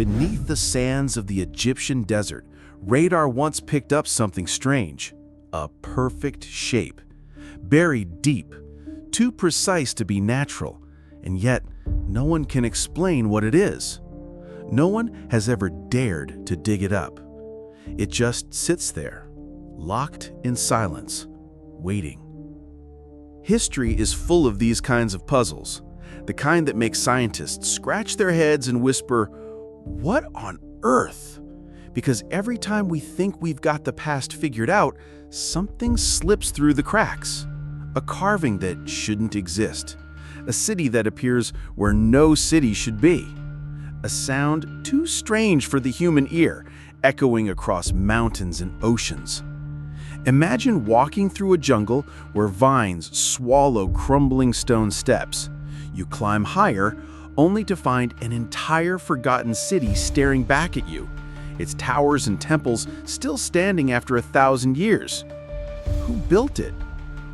Beneath the sands of the Egyptian desert, radar once picked up something strange. A perfect shape. Buried deep. Too precise to be natural. And yet, no one can explain what it is. No one has ever dared to dig it up. It just sits there, locked in silence, waiting. History is full of these kinds of puzzles, the kind that make scientists scratch their heads and whisper, "What on earth?" Because every time we think we've got the past figured out, something slips through the cracks. A carving that shouldn't exist. A city that appears where no city should be. A sound too strange for the human ear, echoing across mountains and oceans. Imagine walking through a jungle where vines swallow crumbling stone steps. You climb higher, only to find an entire forgotten city staring back at you, its towers and temples still standing after 1,000 years. Who built it?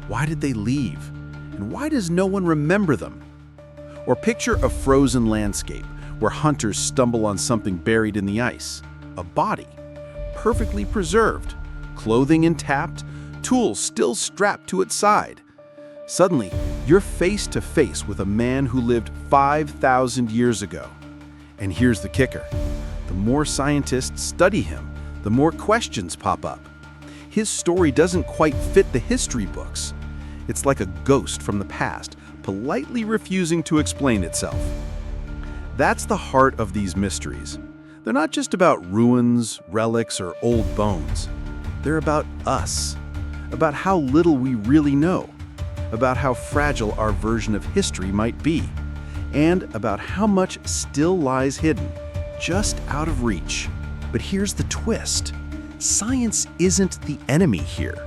Why did they leave? And why does no one remember them? Or picture a frozen landscape where hunters stumble on something buried in the ice. A body, perfectly preserved, clothing intact, tools still strapped to its side. Suddenly, you're face to face with a man who lived 5,000 years ago. And here's the kicker. The more scientists study him, the more questions pop up. His story doesn't quite fit the history books. It's like a ghost from the past, politely refusing to explain itself. That's the heart of these mysteries. They're not just about ruins, relics, or old bones. They're about us, about how little we really know, about how fragile our version of history might be, and about how much still lies hidden, just out of reach. But here's the twist. Science isn't the enemy here.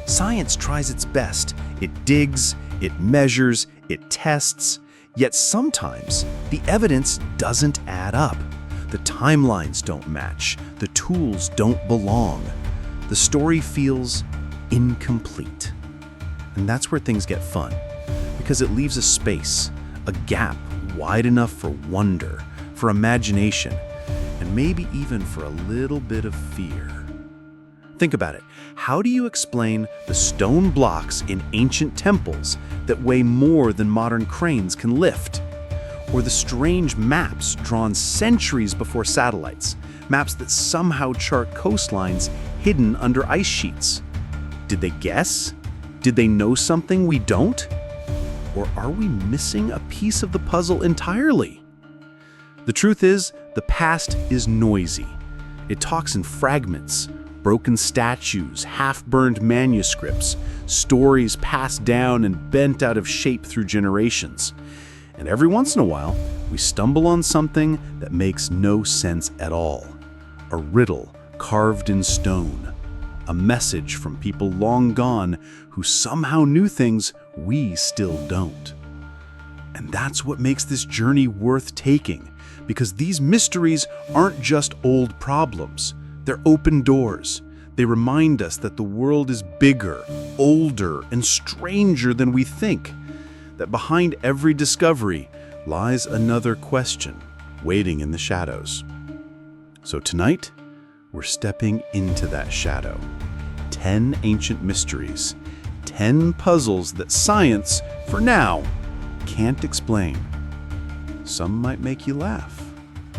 Science tries its best. It digs, it measures, it tests, yet sometimes the evidence doesn't add up. The timelines don't match, the tools don't belong. The story feels incomplete. And that's where things get fun, because it leaves a space, a gap wide enough for wonder, for imagination, and maybe even for a little bit of fear. Think about it. How do you explain the stone blocks in ancient temples that weigh more than modern cranes can lift? Or the strange maps drawn centuries before satellites, maps that somehow chart coastlines hidden under ice sheets? Did they guess? Did they know something we don't? Or are we missing a piece of the puzzle entirely? The truth is, the past is noisy. It talks in fragments. Broken statues, half-burned manuscripts, stories passed down and bent out of shape through generations. And every once in a while, we stumble on something that makes no sense at all. A riddle carved in stone. A message from people long gone who somehow knew things we still don't. And that's what makes this journey worth taking, because these mysteries aren't just old problems. They're open doors. They remind us that the world is bigger, older, and stranger than we think. That behind every discovery lies another question, waiting in the shadows. So tonight, we're stepping into that shadow. 10 ancient mysteries, 10 puzzles that science, for now, can't explain. Some might make you laugh.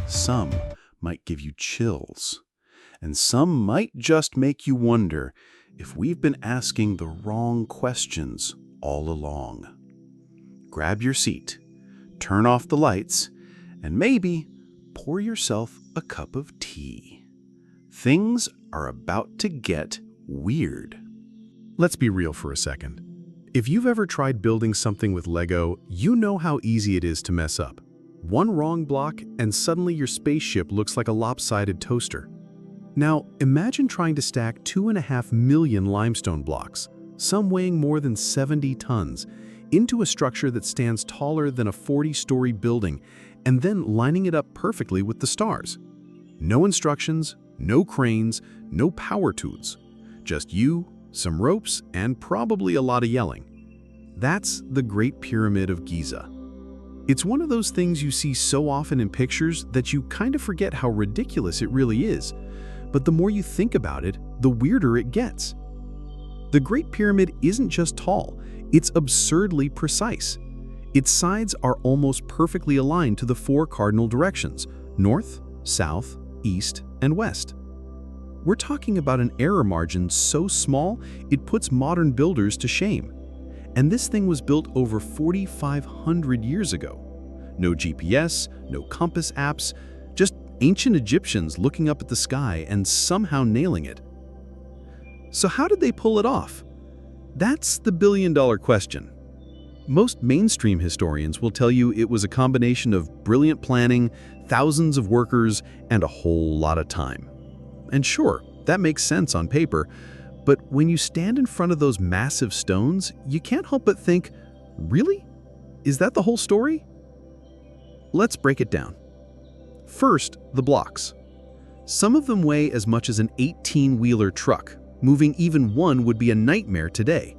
Some might give you chills. And some might just make you wonder if we've been asking the wrong questions all along. Grab your seat, turn off the lights, and maybe pour yourself a cup of tea. Things are about to get weird. Let's be real for a second. If you've ever tried building something with Lego, you know how easy it is to mess up. One wrong block, and suddenly your spaceship looks like a lopsided toaster. Now, imagine trying to stack 2.5 million limestone blocks, some weighing more than 70 tons, into a structure that stands taller than a 40-story building, and then lining it up perfectly with the stars. No instructions, no cranes, no power tools. Just you, some ropes, and probably a lot of yelling. That's the Great Pyramid of Giza. It's one of those things you see so often in pictures that you kind of forget how ridiculous it really is. But the more you think about it, the weirder it gets. The Great Pyramid isn't just tall, it's absurdly precise. Its sides are almost perfectly aligned to the four cardinal directions: north, south, east, and west. We're talking about an error margin so small it puts modern builders to shame. And this thing was built over 4,500 years ago. No GPS, no compass apps, just ancient Egyptians looking up at the sky and somehow nailing it. So how did they pull it off? That's the billion-dollar question. Most mainstream historians will tell you it was a combination of brilliant planning, thousands of workers, and a whole lot of time. And sure, that makes sense on paper, but when you stand in front of those massive stones, you can't help but think, really? Is that the whole story? Let's break it down. First, the blocks. Some of them weigh as much as an 18-wheeler truck. Moving even one would be a nightmare today.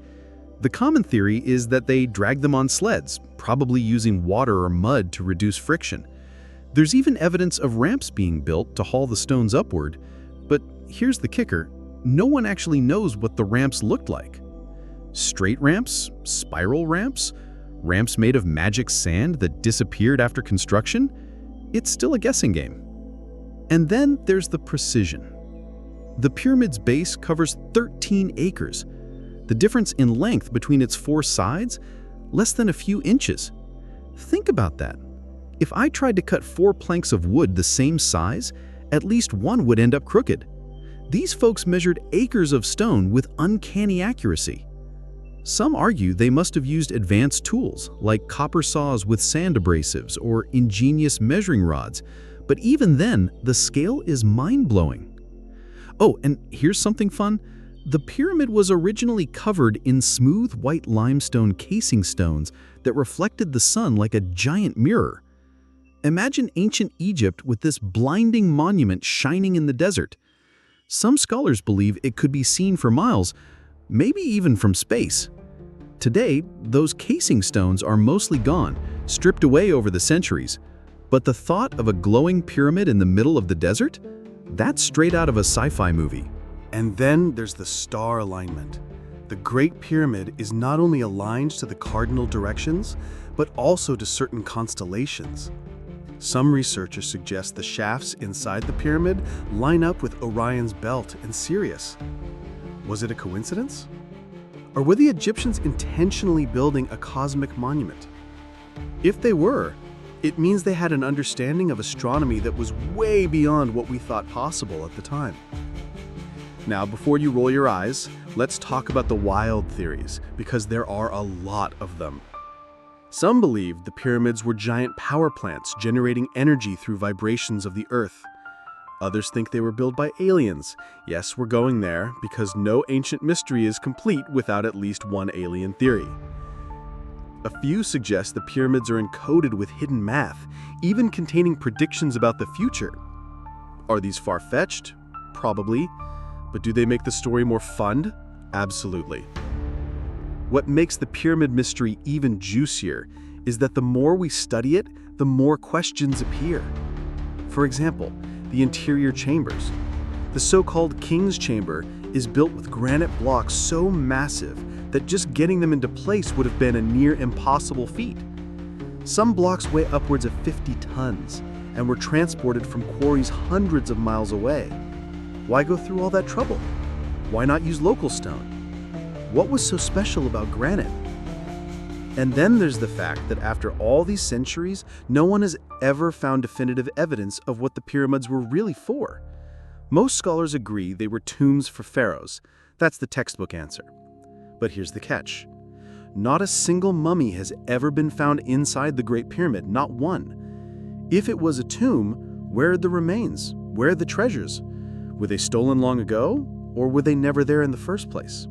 The common theory is that they dragged them on sleds, probably using water or mud to reduce friction. There's even evidence of ramps being built to haul the stones upward, but here's the kicker. No one actually knows what the ramps looked like. Straight ramps? Spiral ramps? Ramps made of magic sand that disappeared after construction? It's still a guessing game. And then there's the precision. The pyramid's base covers 13 acres. The difference in length between its four sides? Less than a few inches. Think about that. If I tried to cut 4 planks of wood the same size, at least one would end up crooked. These folks measured acres of stone with uncanny accuracy. Some argue they must have used advanced tools, like copper saws with sand abrasives or ingenious measuring rods, but even then, the scale is mind-blowing. Oh, and here's something fun. The pyramid was originally covered in smooth white limestone casing stones that reflected the sun like a giant mirror. Imagine ancient Egypt with this blinding monument shining in the desert. Some scholars believe it could be seen for miles, maybe even from space. Today, those casing stones are mostly gone, stripped away over the centuries. But the thought of a glowing pyramid in the middle of the desert? That's straight out of a sci-fi movie. And then there's the star alignment. The Great Pyramid is not only aligned to the cardinal directions, but also to certain constellations. Some researchers suggest the shafts inside the pyramid line up with Orion's belt and Sirius. Was it a coincidence? Or were the Egyptians intentionally building a cosmic monument? If they were, it means they had an understanding of astronomy that was way beyond what we thought possible at the time. Now, before you roll your eyes, let's talk about the wild theories, because there are a lot of them. Some believe the pyramids were giant power plants generating energy through vibrations of the earth. Others think they were built by aliens. Yes, we're going there, because no ancient mystery is complete without at least one alien theory. A few suggest the pyramids are encoded with hidden math, even containing predictions about the future. Are these far-fetched? Probably. But do they make the story more fun? Absolutely. What makes the pyramid mystery even juicier is that the more we study it, the more questions appear. For example, the interior chambers. The so-called King's Chamber is built with granite blocks so massive that just getting them into place would have been a near impossible feat. Some blocks weigh upwards of 50 tons and were transported from quarries hundreds of miles away. Why go through all that trouble? Why not use local stone? What was so special about granite? And then there's the fact that after all these centuries, no one has ever found definitive evidence of what the pyramids were really for. Most scholars agree they were tombs for pharaohs. That's the textbook answer. But here's the catch. Not a single mummy has ever been found inside the Great Pyramid, not one. If it was a tomb, where are the remains? Where are the treasures? Were they stolen long ago, or were they never there in the first place?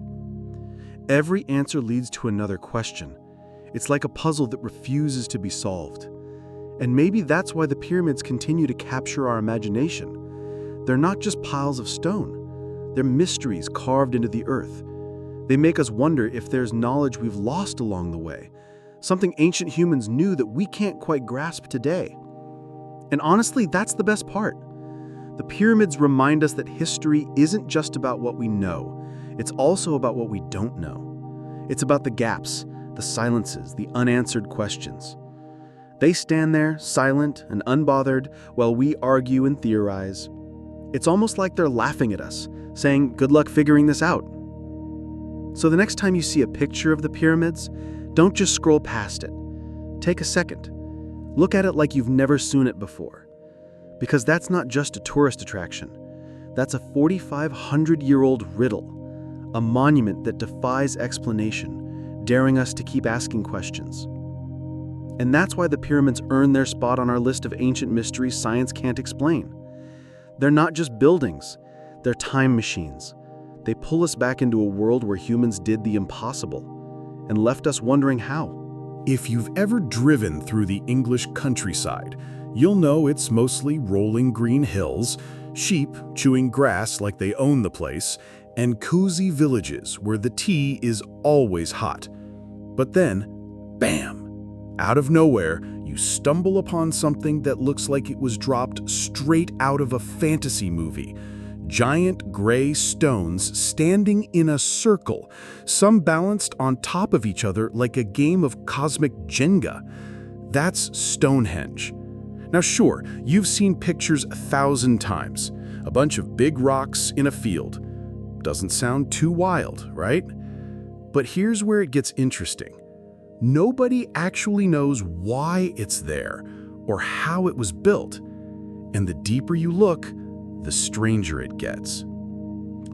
Every answer leads to another question. It's like a puzzle that refuses to be solved. And maybe that's why the pyramids continue to capture our imagination. They're not just piles of stone. They're mysteries carved into the earth. They make us wonder if there's knowledge we've lost along the way, something ancient humans knew that we can't quite grasp today. And honestly, that's the best part. The pyramids remind us that history isn't just about what we know, it's also about what we don't know. It's about the gaps, the silences, the unanswered questions. They stand there, silent and unbothered, while we argue and theorize. It's almost like they're laughing at us, saying, "Good luck figuring this out." So the next time you see a picture of the pyramids, don't just scroll past it. Take a second. Look at it like you've never seen it before. Because that's not just a tourist attraction. That's a 4,500-year-old riddle, a monument that defies explanation, daring us to keep asking questions. And that's why the pyramids earn their spot on our list of ancient mysteries science can't explain. They're not just buildings, they're time machines. They pull us back into a world where humans did the impossible and left us wondering how. If you've ever driven through the English countryside, you'll know it's mostly rolling green hills, sheep chewing grass like they own the place, and cozy villages where the tea is always hot. But then, bam! Out of nowhere, you stumble upon something that looks like it was dropped straight out of a fantasy movie. Giant gray stones standing in a circle, some balanced on top of each other like a game of cosmic Jenga. That's Stonehenge. Now sure, you've seen pictures 1,000 times. A bunch of big rocks in a field. Doesn't sound too wild, right? But here's where it gets interesting. Nobody actually knows why it's there or how it was built. And the deeper you look, the stranger it gets.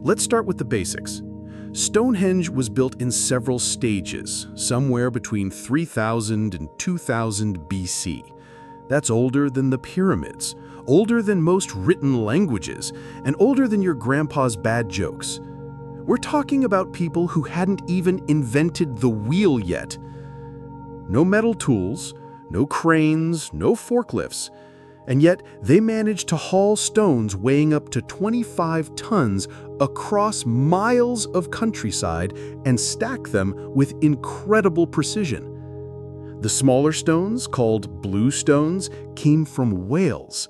Let's start with the basics. Stonehenge was built in several stages, somewhere between 3000 and 2000 BC. That's older than the pyramids, older than most written languages, and older than your grandpa's bad jokes. We're talking about people who hadn't even invented the wheel yet. No metal tools, no cranes, no forklifts. And yet, they managed to haul stones weighing up to 25 tons across miles of countryside and stack them with incredible precision. The smaller stones, called blue stones, came from Wales.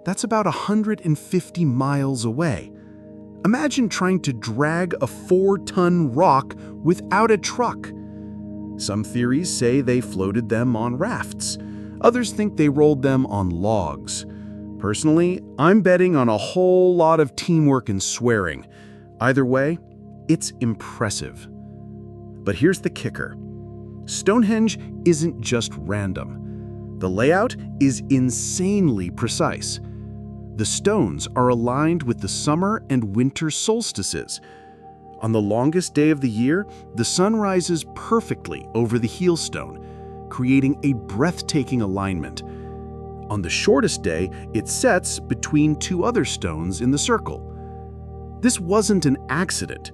That's about 150 miles away. Imagine trying to drag a 4-ton rock without a truck. Some theories say they floated them on rafts. Others think they rolled them on logs. Personally, I'm betting on a whole lot of teamwork and swearing. Either way, it's impressive. But here's the kicker. Stonehenge isn't just random. The layout is insanely precise. The stones are aligned with the summer and winter solstices. On the longest day of the year, the sun rises perfectly over the heelstone, creating a breathtaking alignment. On the shortest day, it sets between two other stones in the circle. This wasn't an accident.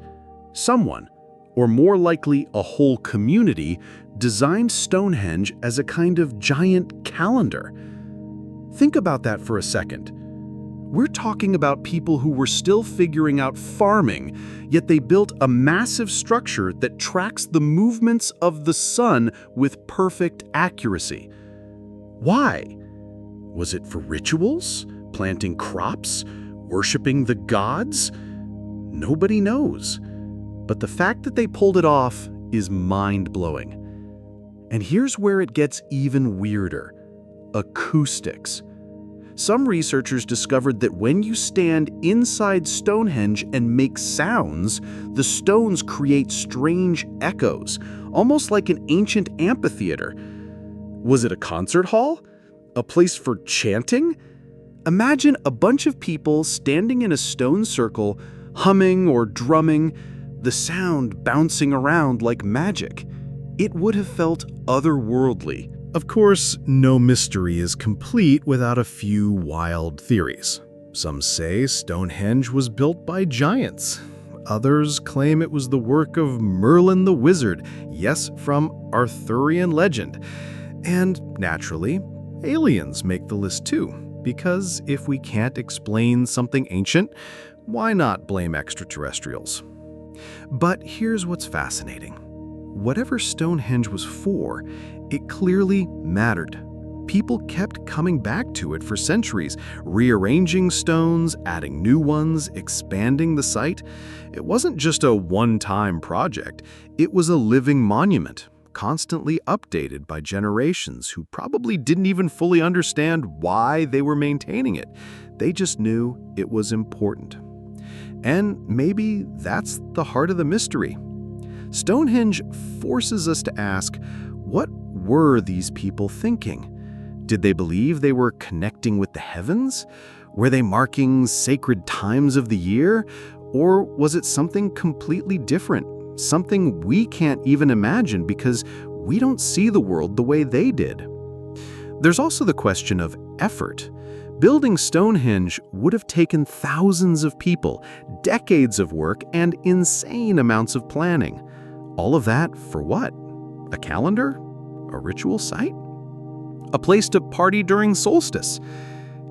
Someone, or more likely a whole community, designed Stonehenge as a kind of giant calendar. Think about that for a second. We're talking about people who were still figuring out farming, yet they built a massive structure that tracks the movements of the sun with perfect accuracy. Why? Was it for rituals? Planting crops? Worshipping the gods? Nobody knows. But the fact that they pulled it off is mind-blowing. And here's where it gets even weirder. Acoustics. Some researchers discovered that when you stand inside Stonehenge and make sounds, the stones create strange echoes, almost like an ancient amphitheater. Was it a concert hall? A place for chanting? Imagine a bunch of people standing in a stone circle, humming or drumming, the sound bouncing around like magic. It would have felt otherworldly. Of course, no mystery is complete without a few wild theories. Some say Stonehenge was built by giants. Others claim it was the work of Merlin the Wizard, yes, from Arthurian legend. And naturally, aliens make the list too, because if we can't explain something ancient, why not blame extraterrestrials? But here's what's fascinating. Whatever Stonehenge was for, It clearly mattered. People kept coming back to it for centuries, rearranging stones, adding new ones, expanding the site. It wasn't just a one-time project. It was a living monument, constantly updated by generations who probably didn't even fully understand why they were maintaining it. They just knew it was important. And maybe that's the heart of the mystery. Stonehenge forces us to ask, what were these people thinking? Did they believe they were connecting with the heavens? Were they marking sacred times of the year? Or was it something completely different? Something we can't even imagine because we don't see the world the way they did. There's also the question of effort. Building Stonehenge would have taken thousands of people, decades of work, and insane amounts of planning. All of that for what? A calendar? A ritual site? A place to party during solstice?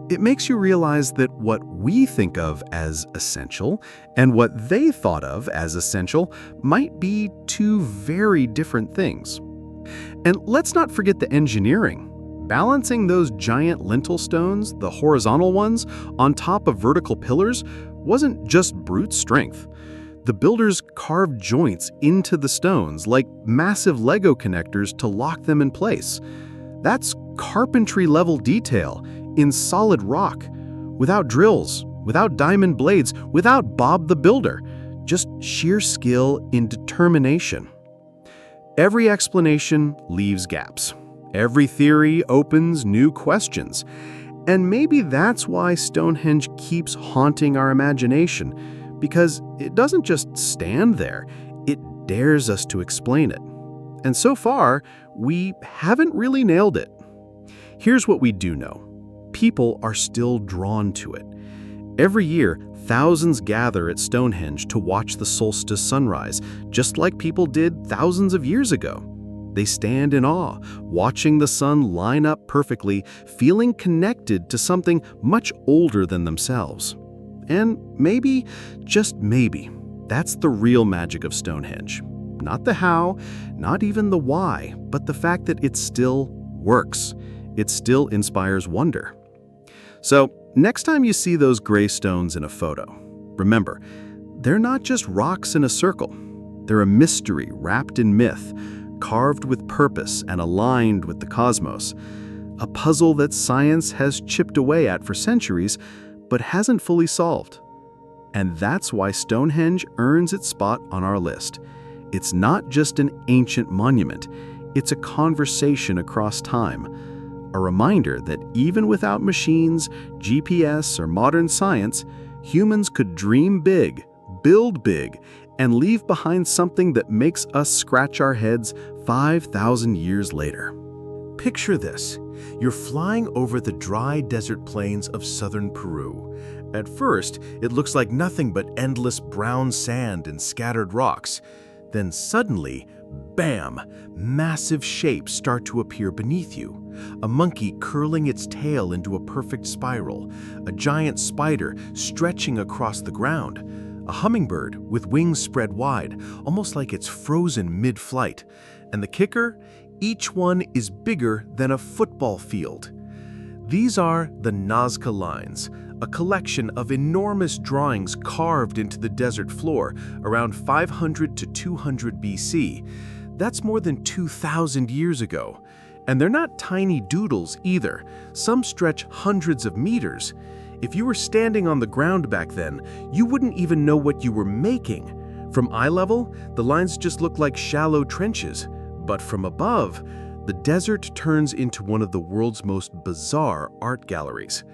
It makes you realize that what we think of as essential and what they thought of as essential might be two very different things. And let's not forget the engineering. Balancing those giant lintel stones, the horizontal ones, on top of vertical pillars wasn't just brute strength. The builders carved joints into the stones like massive Lego connectors to lock them in place. That's carpentry-level detail in solid rock, without drills, without diamond blades, without Bob the Builder, just sheer skill in determination. Every explanation leaves gaps. Every theory opens new questions. And maybe that's why Stonehenge keeps haunting our imagination, because it doesn't just stand there, it dares us to explain it. And so far, we haven't really nailed it. Here's what we do know. People are still drawn to it. Every year, thousands gather at Stonehenge to watch the solstice sunrise, just like people did thousands of years ago. They stand in awe, watching the sun line up perfectly, feeling connected to something much older than themselves. And maybe, just maybe, that's the real magic of Stonehenge. Not the how, not even the why, but the fact that it still works. It still inspires wonder. So, next time you see those gray stones in a photo, remember, they're not just rocks in a circle. They're a mystery wrapped in myth, carved with purpose and aligned with the cosmos. A puzzle that science has chipped away at for centuries, but hasn't fully solved. And that's why Stonehenge earns its spot on our list. It's not just an ancient monument, it's a conversation across time. A reminder that even without machines, GPS, or modern science, humans could dream big, build big, and leave behind something that makes us scratch our heads 5,000 years later. Picture this. You're flying over the dry desert plains of southern Peru. At first, it looks like nothing but endless brown sand and scattered rocks. Then suddenly, bam! Massive shapes start to appear beneath you. A monkey curling its tail into a perfect spiral, a giant spider stretching across the ground, a hummingbird with wings spread wide, almost like it's frozen mid-flight. And the kicker? Each one is bigger than a football field. These are the Nazca Lines, a collection of enormous drawings carved into the desert floor around 500 to 200 BC. That's more than 2,000 years ago. And they're not tiny doodles either. Some stretch hundreds of meters. If you were standing on the ground back then, you wouldn't even know what you were making. From eye level, the lines just look like shallow trenches. But from above, the desert turns into one of the world's most bizarre art galleries.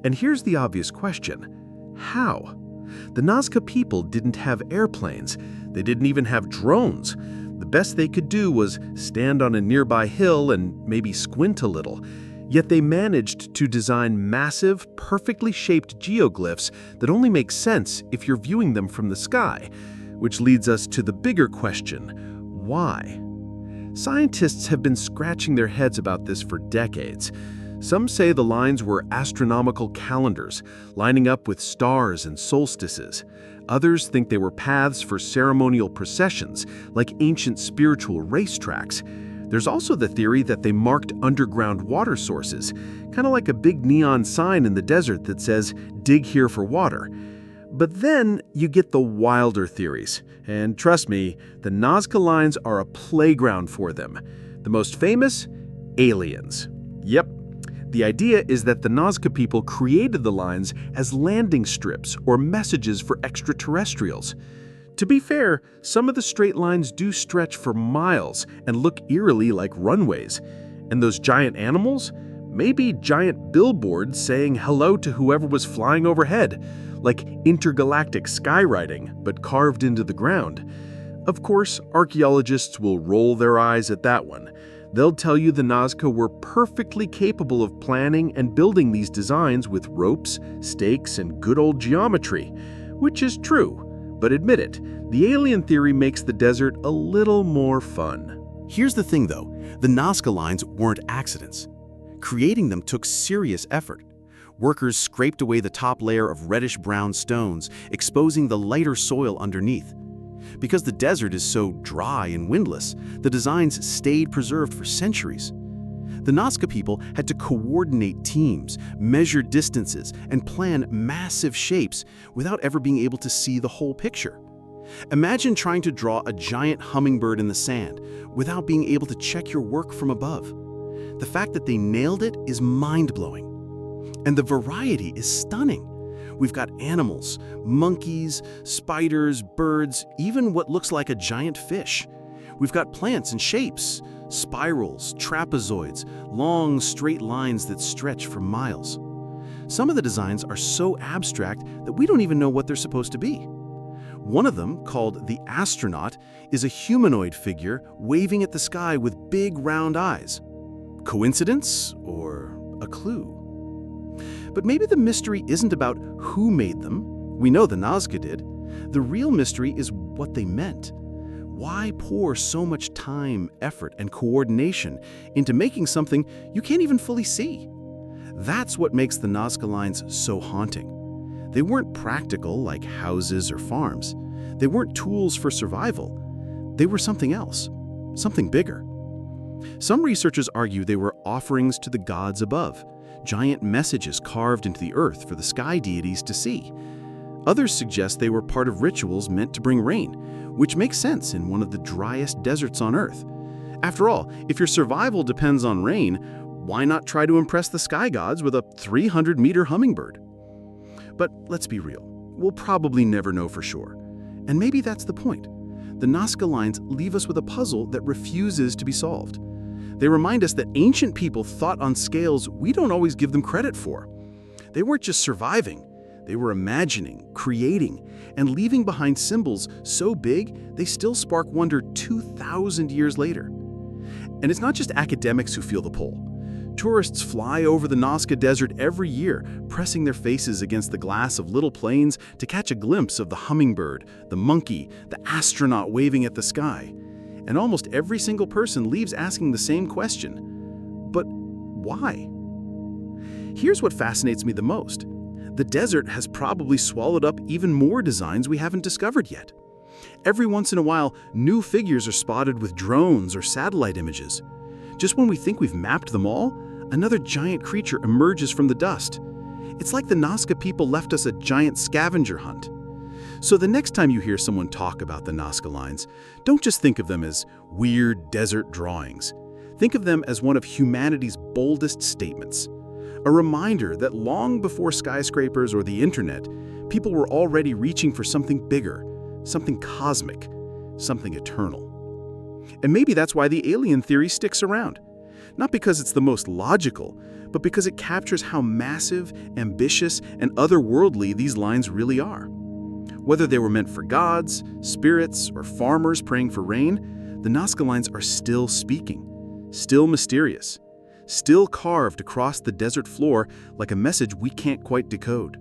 And here's the obvious question: how? The Nazca people didn't have airplanes. They didn't even have drones. The best they could do was stand on a nearby hill and maybe squint a little. Yet they managed to design massive, perfectly shaped geoglyphs that only make sense if you're viewing them from the sky. Which leads us to the bigger question: why? Scientists have been scratching their heads about this for decades. Some say the lines were astronomical calendars, lining up with stars and solstices. Others think they were paths for ceremonial processions, like ancient spiritual racetracks. There's also the theory that they marked underground water sources, kind of like a big neon sign in the desert that says, "Dig here for water." But then you get the wilder theories, and trust me, the Nazca Lines are a playground for them. The most famous? Aliens. Yep. The idea is that the Nazca people created the lines as landing strips or messages for extraterrestrials. To be fair, some of the straight lines do stretch for miles and look eerily like runways. And those giant animals? Maybe giant billboards saying hello to whoever was flying overhead, like intergalactic skywriting, but carved into the ground. Of course, archaeologists will roll their eyes at that one. They'll tell you the Nazca were perfectly capable of planning and building these designs with ropes, stakes, and good old geometry, which is true. But admit it, the alien theory makes the desert a little more fun. Here's the thing though, the Nazca Lines weren't accidents. Creating them took serious effort. Workers scraped away the top layer of reddish-brown stones, exposing the lighter soil underneath. Because the desert is so dry and windless, the designs stayed preserved for centuries. The Nazca people had to coordinate teams, measure distances, and plan massive shapes without ever being able to see the whole picture. Imagine trying to draw a giant hummingbird in the sand without being able to check your work from above. The fact that they nailed it is mind-blowing. And the variety is stunning. We've got animals, monkeys, spiders, birds, even what looks like a giant fish. We've got plants and shapes, spirals, trapezoids, long, straight lines that stretch for miles. Some of the designs are so abstract that we don't even know what they're supposed to be. One of them, called the astronaut, is a humanoid figure waving at the sky with big round eyes. Coincidence or a clue? But maybe the mystery isn't about who made them. We know the Nazca did. The real mystery is what they meant. Why pour so much time, effort, and coordination into making something you can't even fully see? That's what makes the Nazca Lines so haunting. They weren't practical like houses or farms. They weren't tools for survival. They were something else, something bigger. Some researchers argue they were offerings to the gods above, giant messages carved into the earth for the sky deities to see. Others suggest they were part of rituals meant to bring rain, which makes sense in one of the driest deserts on Earth. After all, if your survival depends on rain, why not try to impress the sky gods with a 300-meter hummingbird? But let's be real, we'll probably never know for sure. And maybe that's the point. The Nazca Lines leave us with a puzzle that refuses to be solved. They remind us that ancient people thought on scales we don't always give them credit for. They weren't just surviving, they were imagining, creating, and leaving behind symbols so big they still spark wonder 2,000 years later. And it's not just academics who feel the pull. Tourists fly over the Nazca Desert every year, pressing their faces against the glass of little planes to catch a glimpse of the hummingbird, the monkey, the astronaut waving at the sky. And almost every single person leaves asking the same question. But why? Here's what fascinates me the most. The desert has probably swallowed up even more designs we haven't discovered yet. Every once in a while, new figures are spotted with drones or satellite images. Just when we think we've mapped them all, another giant creature emerges from the dust. It's like the Nazca people left us a giant scavenger hunt. So the next time you hear someone talk about the Nazca Lines, don't just think of them as weird desert drawings. Think of them as one of humanity's boldest statements. A reminder that long before skyscrapers or the internet, people were already reaching for something bigger, something cosmic, something eternal. And maybe that's why the alien theory sticks around. Not because it's the most logical, but because it captures how massive, ambitious, and otherworldly these lines really are. Whether they were meant for gods, spirits, or farmers praying for rain, the Nazca Lines are still speaking, still mysterious, still carved across the desert floor like a message we can't quite decode.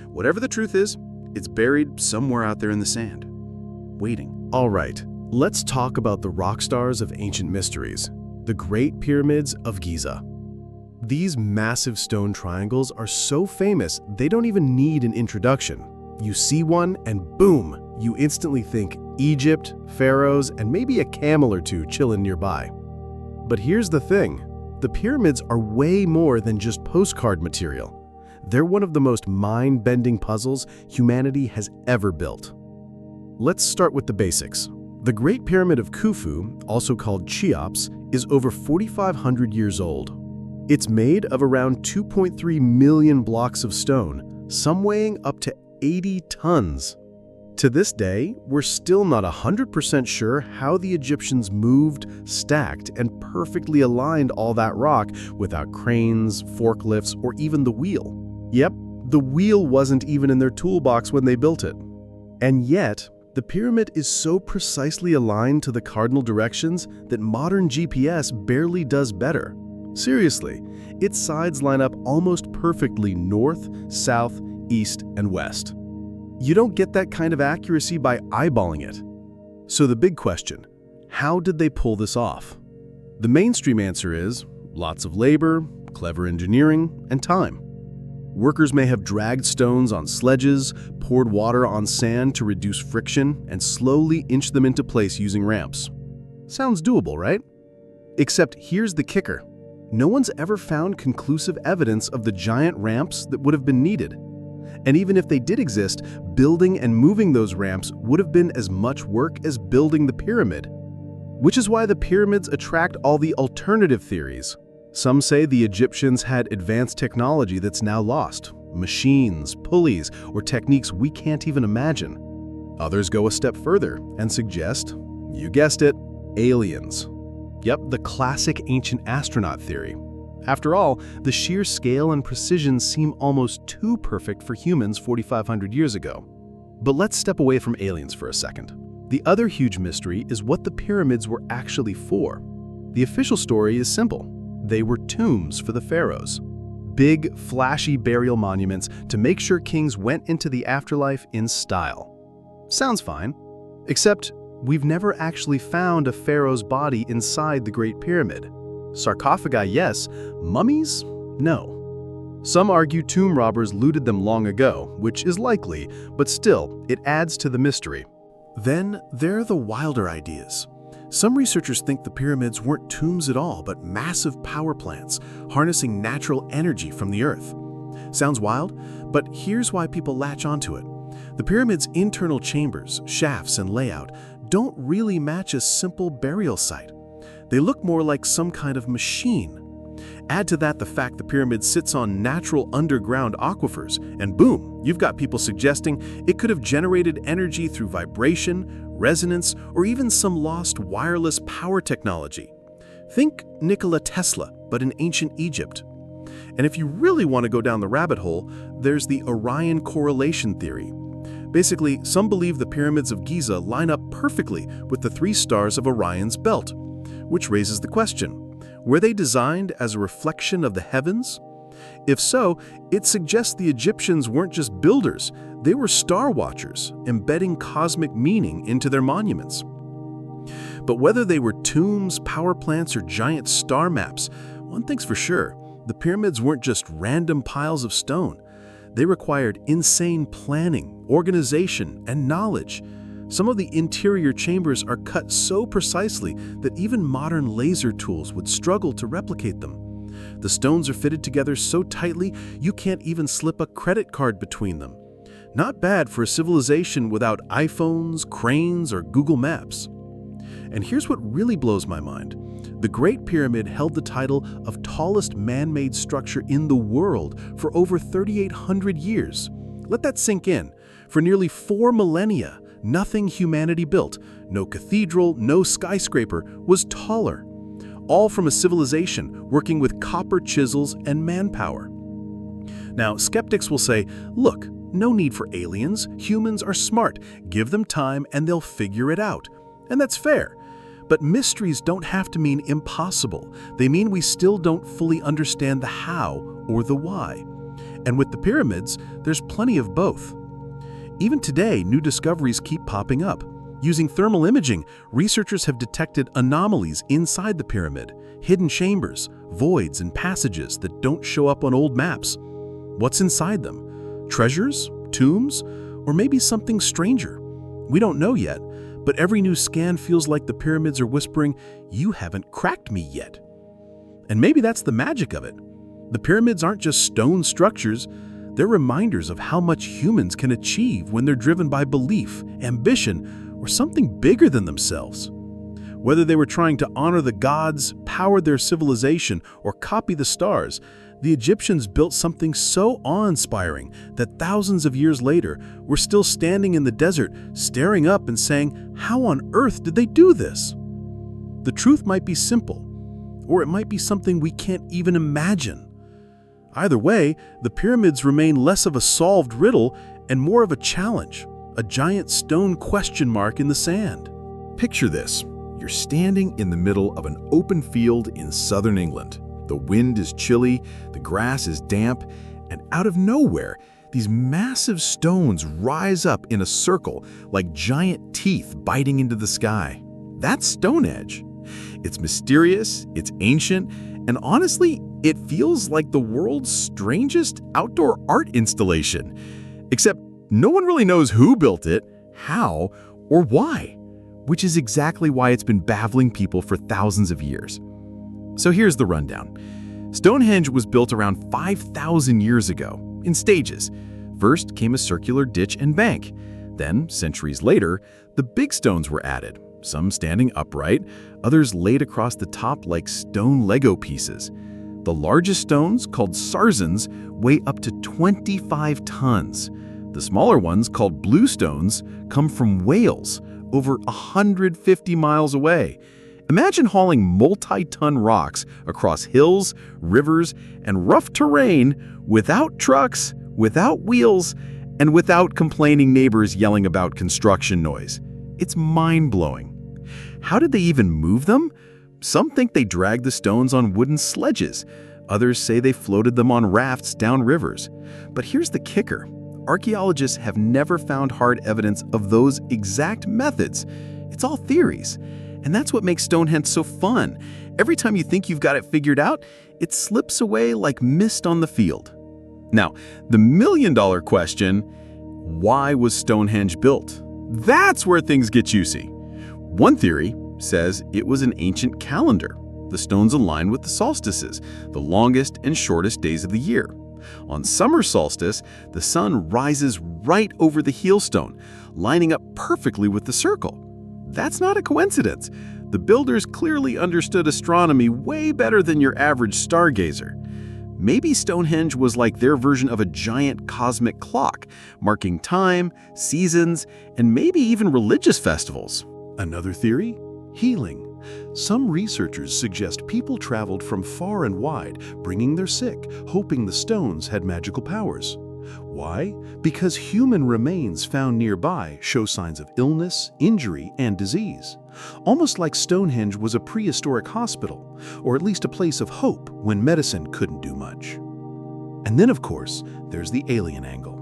Whatever the truth is, it's buried somewhere out there in the sand, waiting. All right, let's talk about the rock stars of ancient mysteries, the Great Pyramids of Giza. These massive stone triangles are so famous they don't even need an introduction. You see one and boom, you instantly think Egypt, pharaohs, and maybe a camel or two chilling nearby. But here's the thing. The pyramids are way more than just postcard material. They're one of the most mind-bending puzzles humanity has ever built. Let's start with the basics. The Great Pyramid of Khufu, also called Cheops, is over 4,500 years old. It's made of around 2.3 million blocks of stone, some weighing up to 80 tons. To this day, we're still not 100% sure how the Egyptians moved, stacked, and perfectly aligned all that rock without cranes, forklifts, or even the wheel. Yep, the wheel wasn't even in their toolbox when they built it. And yet, the pyramid is so precisely aligned to the cardinal directions that modern GPS barely does better. Seriously, its sides line up almost perfectly north, south, east, and west. You don't get that kind of accuracy by eyeballing it. So the big question, how did they pull this off? The mainstream answer is lots of labor, clever engineering, and time. Workers may have dragged stones on sledges, poured water on sand to reduce friction, and slowly inched them into place using ramps. Sounds doable, right? Except here's the kicker. No one's ever found conclusive evidence of the giant ramps that would have been needed. And even if they did exist, building and moving those ramps would have been as much work as building the pyramid. Which is why the pyramids attract all the alternative theories. Some say the Egyptians had advanced technology that's now lost, machines, pulleys, or techniques we can't even imagine. Others go a step further and suggest, you guessed it, aliens. Yep, the classic ancient astronaut theory. After all, the sheer scale and precision seem almost too perfect for humans 4,500 years ago. But let's step away from aliens for a second. The other huge mystery is what the pyramids were actually for. The official story is simple. They were tombs for the pharaohs. Big, flashy burial monuments to make sure kings went into the afterlife in style. Sounds fine. Except, we've never actually found a pharaoh's body inside the Great Pyramid. Sarcophagi, yes. Mummies? No. Some argue tomb robbers looted them long ago, which is likely, but still, it adds to the mystery. Then there are the wilder ideas. Some researchers think the pyramids weren't tombs at all, but massive power plants, harnessing natural energy from the earth. Sounds wild, but here's why people latch onto it. The pyramid's internal chambers, shafts, and layout don't really match a simple burial site. They look more like some kind of machine. Add to that the fact the pyramid sits on natural underground aquifers, and boom, you've got people suggesting it could have generated energy through vibration, resonance, or even some lost wireless power technology. Think Nikola Tesla, but in ancient Egypt. And if you really want to go down the rabbit hole, there's the Orion correlation theory. Basically, some believe the pyramids of Giza line up perfectly with the 3 stars of Orion's belt, which raises the question, were they designed as a reflection of the heavens? If so, it suggests the Egyptians weren't just builders, they were star watchers, embedding cosmic meaning into their monuments. But whether they were tombs, power plants, or giant star maps, one thing's for sure, the pyramids weren't just random piles of stone. They required insane planning, organization, and knowledge. Some of the interior chambers are cut so precisely that even modern laser tools would struggle to replicate them. The stones are fitted together so tightly you can't even slip a credit card between them. Not bad for a civilization without iPhones, cranes, or Google Maps. And here's what really blows my mind. The Great Pyramid held the title of tallest man-made structure in the world for over 3,800 years. Let that sink in. For nearly 4 millennia, nothing humanity built, no cathedral, no skyscraper, was taller. All from a civilization working with copper chisels and manpower. Now, skeptics will say, look, no need for aliens, humans are smart, give them time and they'll figure it out. And that's fair. But mysteries don't have to mean impossible. They mean we still don't fully understand the how or the why. And with the pyramids, there's plenty of both. Even today, new discoveries keep popping up. Using thermal imaging, researchers have detected anomalies inside the pyramid, hidden chambers, voids, and passages that don't show up on old maps. What's inside them? Treasures? Tombs? Or maybe something stranger? We don't know yet, but every new scan feels like the pyramids are whispering, "You haven't cracked me yet." And maybe that's the magic of it. The pyramids aren't just stone structures, they're reminders of how much humans can achieve when they're driven by belief, ambition, or something bigger than themselves. Whether they were trying to honor the gods, power their civilization, or copy the stars, the Egyptians built something so awe-inspiring that thousands of years later, we're still standing in the desert, staring up and saying, "How on earth did they do this?" The truth might be simple, or it might be something we can't even imagine. Either way, the pyramids remain less of a solved riddle and more of a challenge, a giant stone question mark in the sand. Picture this. You're standing in the middle of an open field in southern England. The wind is chilly, the grass is damp, and out of nowhere, these massive stones rise up in a circle like giant teeth biting into the sky. That's Stonehenge. It's mysterious, it's ancient, and honestly, it feels like the world's strangest outdoor art installation. Except no one really knows who built it, how, or why, which is exactly why it's been baffling people for thousands of years. So here's the rundown. Stonehenge was built around 5,000 years ago, in stages. First came a circular ditch and bank. Then, centuries later, the big stones were added, some standing upright, others laid across the top like stone Lego pieces. The largest stones, called sarzens, weigh up to 25 tons. The smaller ones, called blue stones, come from Wales, over 150 miles away. Imagine hauling multi-ton rocks across hills, rivers, and rough terrain without trucks, without wheels, and without complaining neighbors yelling about construction noise. It's mind-blowing. How did they even move them? Some think they dragged the stones on wooden sledges. Others say they floated them on rafts down rivers. But here's the kicker. Archaeologists have never found hard evidence of those exact methods. It's all theories. And that's what makes Stonehenge so fun. Every time you think you've got it figured out, it slips away like mist on the field. Now, the million-dollar question, why was Stonehenge built? That's where things get juicy. One theory says it was an ancient calendar. The stones align with the solstices, the longest and shortest days of the year. On summer solstice, the sun rises right over the heelstone, lining up perfectly with the circle. That's not a coincidence. The builders clearly understood astronomy way better than your average stargazer. Maybe Stonehenge was like their version of a giant cosmic clock, marking time, seasons, and maybe even religious festivals. Another theory? Healing. Some researchers suggest people traveled from far and wide, bringing their sick, hoping the stones had magical powers. Why? Because human remains found nearby show signs of illness, injury, and disease. Almost like Stonehenge was a prehistoric hospital, or at least a place of hope when medicine couldn't do much. And then, of course, there's the alien angle.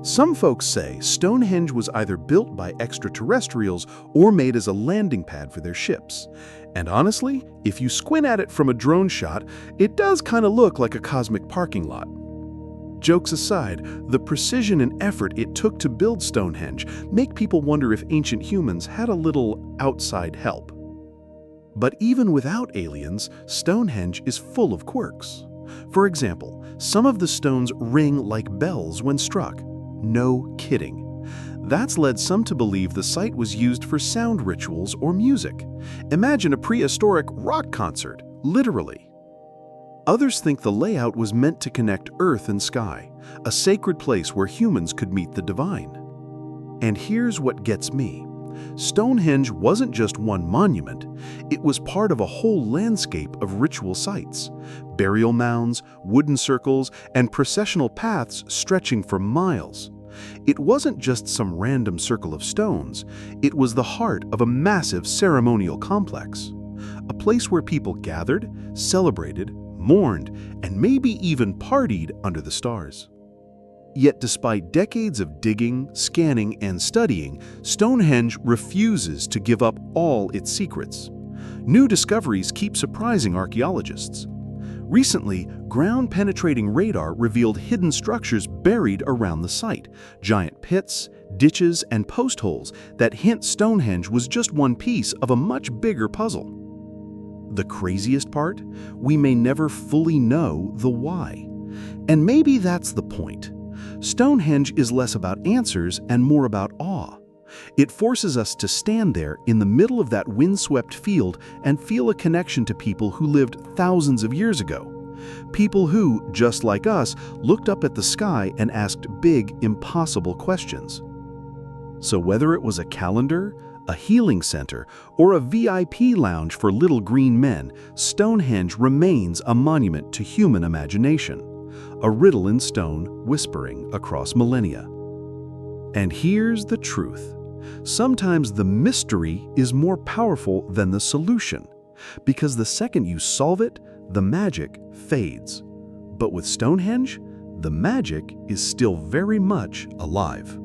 Some folks say Stonehenge was either built by extraterrestrials or made as a landing pad for their ships. And honestly, if you squint at it from a drone shot, it does kind of look like a cosmic parking lot. Jokes aside, the precision and effort it took to build Stonehenge make people wonder if ancient humans had a little outside help. But even without aliens, Stonehenge is full of quirks. For example, some of the stones ring like bells when struck. No kidding. That's led some to believe the site was used for sound rituals or music. Imagine a prehistoric rock concert, literally. Others think the layout was meant to connect earth and sky, a sacred place where humans could meet the divine. And here's what gets me. Stonehenge wasn't just one monument, it was part of a whole landscape of ritual sites. Burial mounds, wooden circles, and processional paths stretching for miles. It wasn't just some random circle of stones, it was the heart of a massive ceremonial complex. A place where people gathered, celebrated, mourned, and maybe even partied under the stars. Yet despite decades of digging, scanning, and studying, Stonehenge refuses to give up all its secrets. New discoveries keep surprising archaeologists. Recently, ground-penetrating radar revealed hidden structures buried around the site, giant pits, ditches, and post holes that hint Stonehenge was just one piece of a much bigger puzzle. The craziest part? We may never fully know the why. And maybe that's the point. Stonehenge is less about answers and more about awe. It forces us to stand there in the middle of that windswept field and feel a connection to people who lived thousands of years ago. People who, just like us, looked up at the sky and asked big, impossible questions. So whether it was a calendar, a healing center, or a VIP lounge for little green men, Stonehenge remains a monument to human imagination, a riddle in stone whispering across millennia. And here's the truth. Sometimes the mystery is more powerful than the solution, because the second you solve it, the magic fades. But with Stonehenge, the magic is still very much alive.